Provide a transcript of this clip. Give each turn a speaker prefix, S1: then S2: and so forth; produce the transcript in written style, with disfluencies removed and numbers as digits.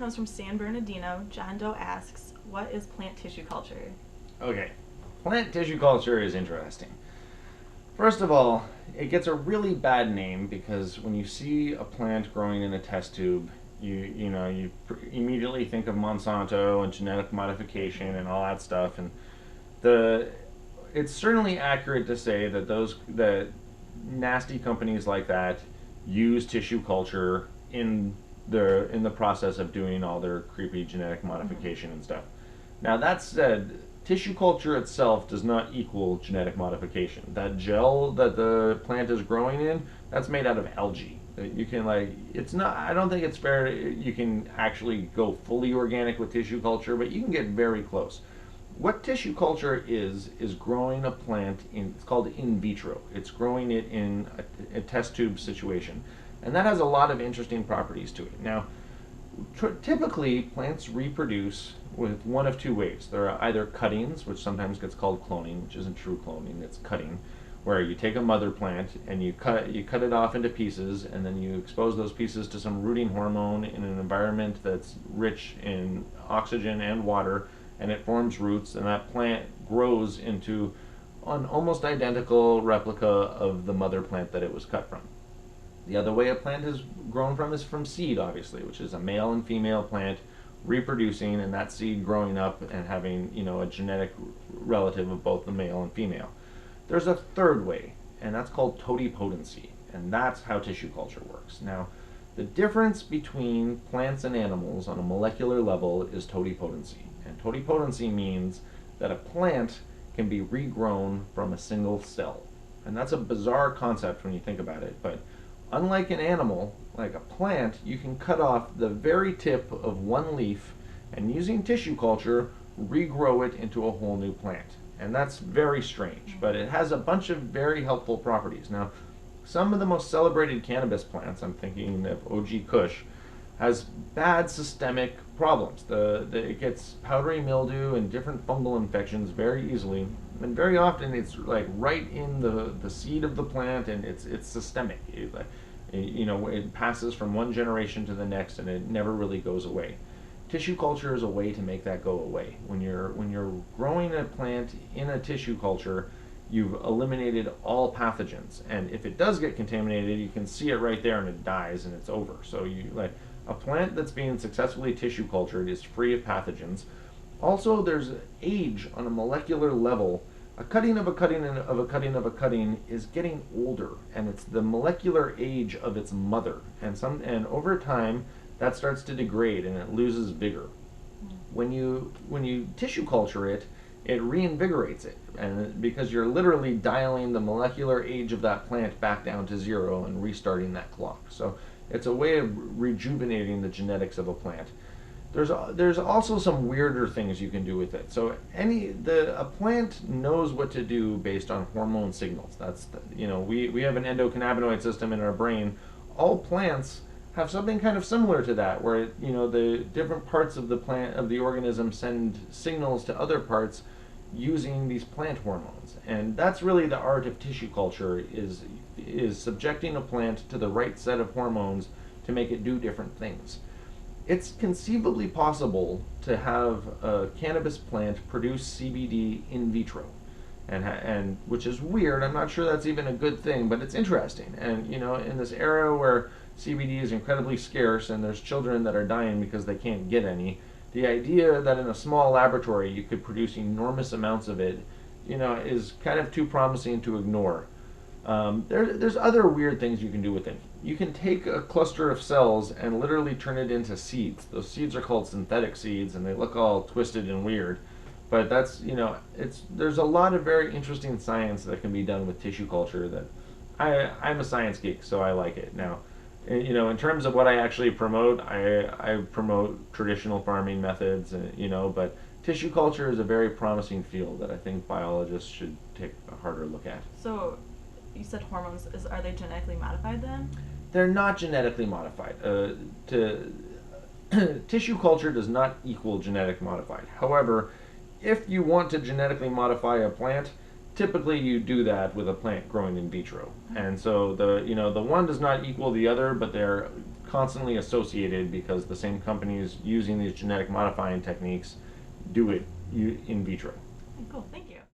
S1: comes from San Bernardino. John Doe asks, what is plant tissue culture?
S2: Okay, plant tissue culture is interesting. First of all, it gets a really bad name because when you see a plant growing in a test tube, you immediately think of Monsanto and genetic modification and all that stuff. And the it's certainly accurate to say that that nasty companies like that use tissue culture in the process of doing all their creepy genetic modification and stuff. Now that said, tissue culture itself does not equal genetic modification. That gel that the plant is growing in, that's made out of algae. You can it's not. I don't think it's fair. You can actually go fully organic with tissue culture, but you can get very close. What tissue culture is growing a plant in. It's called in vitro. It's growing it in a test tube situation, and that has a lot of interesting properties to it. Now, typically, plants reproduce with one of two ways. There are either cuttings, which sometimes gets called cloning, which isn't true cloning, it's cutting, where you take a mother plant and you cut it off into pieces, and then you expose those pieces to some rooting hormone in an environment that's rich in oxygen and water, and it forms roots, and that plant grows into an almost identical replica of the mother plant that it was cut from. The other way a plant is grown from is from seed, obviously, which is a male and female plant reproducing, and that seed growing up and having, a genetic relative of both the male and female. There's a third way, and that's called totipotency, and that's how tissue culture works. Now, the difference between plants and animals on a molecular level is totipotency, and totipotency means that a plant can be regrown from a single cell. And that's a bizarre concept when you think about it, but unlike an animal, like a plant, you can cut off the very tip of one leaf and using tissue culture, regrow it into a whole new plant. And that's very strange, but it has a bunch of very helpful properties. Now, some of the most celebrated cannabis plants, I'm thinking of OG Kush, has bad systemic problems. It gets powdery mildew and different fungal infections very easily, and very often it's right in the seed of the plant, and it's systemic. It passes from one generation to the next, and it never really goes away. Tissue culture is a way to make that go away. When you're growing a plant in a tissue culture, you've eliminated all pathogens, and if it does get contaminated, you can see it right there, and it dies, and it's over. So a plant that's being successfully tissue cultured is free of pathogens. Also, there's age on a molecular level. A cutting of a cutting of a cutting of a cutting is getting older, and it's the molecular age of its mother. And over time, that starts to degrade and it loses vigor. When you tissue culture it, it reinvigorates it, and because you're literally dialing the molecular age of that plant back down to zero and restarting that clock. So it's a way of rejuvenating the genetics of a plant. There's also some weirder things you can do with it. So a plant knows what to do based on hormone signals. We have an endocannabinoid system in our brain. All plants have something kind of similar to that, where the different parts of the plant of the organism send signals to other parts using these plant hormones. And that's really the art of tissue culture, is subjecting a plant to the right set of hormones to make it do different things. It's conceivably possible to have a cannabis plant produce CBD in vitro, and which is weird. I'm not sure that's even a good thing, but it's interesting. And in this era where CBD is incredibly scarce and there's children that are dying because they can't get any, the idea that in a small laboratory you could produce enormous amounts of it, is kind of too promising to ignore. There's other weird things you can do with it. You can take a cluster of cells and literally turn it into seeds. Those seeds are called synthetic seeds, and they look all twisted and weird. But that's, there's a lot of very interesting science that can be done with tissue culture that I'm a science geek, so I like it. Now, in terms of what I actually promote, I promote traditional farming methods, but tissue culture is a very promising field that I think biologists should take a harder look at.
S1: So, you said hormones. Are they genetically modified then?
S2: They're not genetically modified. Tissue culture does not equal genetic modified. However, if you want to genetically modify a plant, typically you do that with a plant growing in vitro. And so the one does not equal the other, but they're constantly associated because the same companies using these genetic modifying techniques do it in vitro.
S1: Cool, thank you.